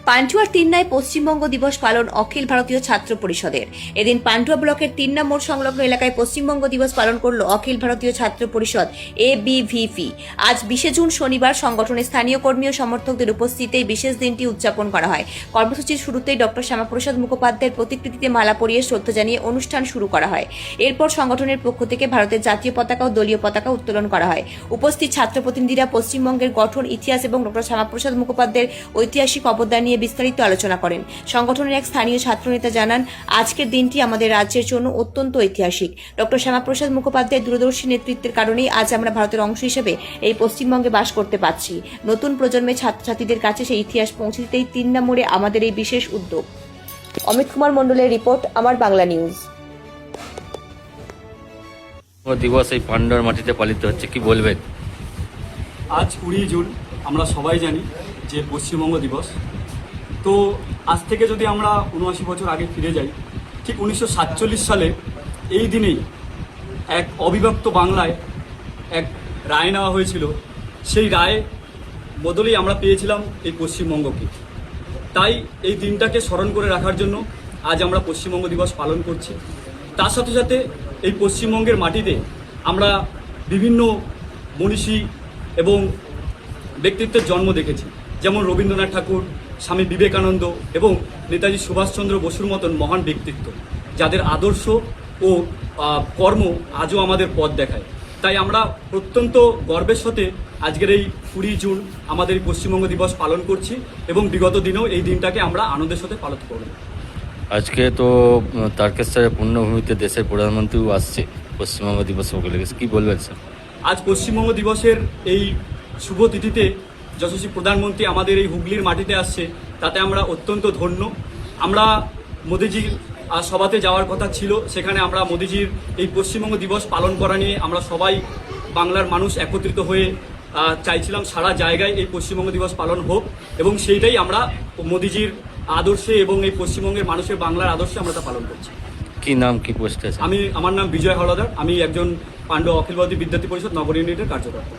পান্টুয়ার তিন্নায় পশ্চিমবঙ্গ দিবস পালন অখিল ভারতীয় ছাত্র পরিষদের। এদিন পান্টুয়া ব্লকের তিন্না মোড় সংলগ্ন এলাকায় পশ্চিমবঙ্গ দিবস পালন করল অখিল ভারতীয় ছাত্র পরিষদ ABVP। আজ 20 জুন শনিবার সংগঠনের স্থানীয় কর্মী ও সমর্থকদের উপস্থিতিতে এই বিশেষ দিনটি উদযাপন করা হয়। কর্মসূচির শুরুতেই ডক্টর শ্যামাপ্রসাদ মুখোপাধ্যায়ের প্রতিকৃতিতে মালা পরিয়ে শ্রদ্ধা জানিয়ে অনুষ্ঠান শুরু করা হয়। এরপর সংগঠনের পক্ষ থেকে ভারতের জাতীয় পতাকা ও দলীয় পতাকা উত্তোলন করা হয়। উপস্থিত ছাত্র প্রতিনিধিরা পশ্চিমবঙ্গের গঠন, ইতিহাস এবং ডক্টর শ্যামাপ্রসাদ মুখোপাধ্যায়ের ঐতিহাসিক অবদান নিয়ে বিস্তারিত আলোচনা করেন। সংগঠনের এক স্থানীয় ছাত্রনেতা জানান, আজকের দিনটি আমাদের রাজ্যের জন্য অত্যন্ত ঐতিহাসিক। ডক্টর শ্যামাপ্রসাদ মুখোপাধ্যায়ের দূরদর্শী নেতৃত্বের কারণেই আজ আমরা ভারতের অংশ হিসেবে এই পশ্চিমবঙ্গে বাস করতে পারছি। নতুন প্রজন্মের ছাত্রছাত্রীদের কাছে সেই ইতিহাস পৌঁছে দিতেই তিন্না মোড়ে আমাদের এই বিশেষ উদ্যোগ। অমিত কুমার মণ্ডলের রিপোর্ট, আমার বাংলা নিউজ। দিবস এই পান্ডুয়ার মাটিতে পালিত হচ্ছে, কি বলবেন? আজ 20 জুন, আমরা সবাই জানি যে পশ্চিমবঙ্গ দিবস। তো আজ থেকে যদি আমরা 79 বছর আগে ফিরে যাই, ঠিক 1947 সালে এই দিনেই এক অবিভক্ত বাংলায় এক রায় নেওয়া হয়েছিল। সেই রায় বদলেই আমরা পেয়েছিলাম এই পশ্চিমবঙ্গকে। তাই এই দিনটাকে স্মরণ করে রাখার জন্য আজ আমরা পশ্চিমবঙ্গ দিবস পালন করছি। তার সাথে সাথে এই পশ্চিমবঙ্গের মাটিতে আমরা বিভিন্ন মনীষী এবং ব্যক্তিত্বের জন্ম দেখেছি, যেমন রবীন্দ্রনাথ ঠাকুর, স্বামী বিবেকানন্দ এবং নেতাজি সুভাষচন্দ্র বসুর মতন মহান ব্যক্তিত্ব, যাদের আদর্শ ও কর্ম আজও আমাদের পথ দেখায়। তাই আমরা অত্যন্ত গর্বের সাথে আজকের এই 20 জুন আমাদের এই পশ্চিমবঙ্গ দিবস পালন করছি এবং বিগত দিনেও এই দিনটাকে আমরা আনন্দের সাথে পালন করব। আজকে তো তারকেশ্বরের পুণ্যভূমিতে দেশের প্রধানমন্ত্রীও আসছে পশ্চিমবঙ্গ দিবস উপলক্ষে, কি বলবেন স্যার? আজ পশ্চিমবঙ্গ দিবসের এই শুভ তিথিতে যশস্বী প্রধানমন্ত্রী আমাদের এই হুগলির মাটিতে আসছে, তাতে আমরা অত্যন্ত ধন্য। আমরা মোদিজির সভাতে যাওয়ার কথা ছিল, সেখানে আমরা মোদিজির এই পশ্চিমবঙ্গ দিবস পালন করা নিয়ে আমরা সবাই বাংলার মানুষ একত্রিত হয়ে চাইছিলাম সারা জায়গায় এই পশ্চিমবঙ্গ দিবস পালন হোক, এবং সেইটাই আমরা মোদিজির আদর্শে এবং এই পশ্চিমবঙ্গের মানুষের বাংলার আদর্শে আমরা তা পালন করছি। কি নাম, কি পোস্টে? আমার নাম বিজয় হলদার। আমি একজন পান্ডুয়া অখিল ভারতীয় বিদ্যার্থী পরিষদ নগর ইউনিটের কার্যকর্তা।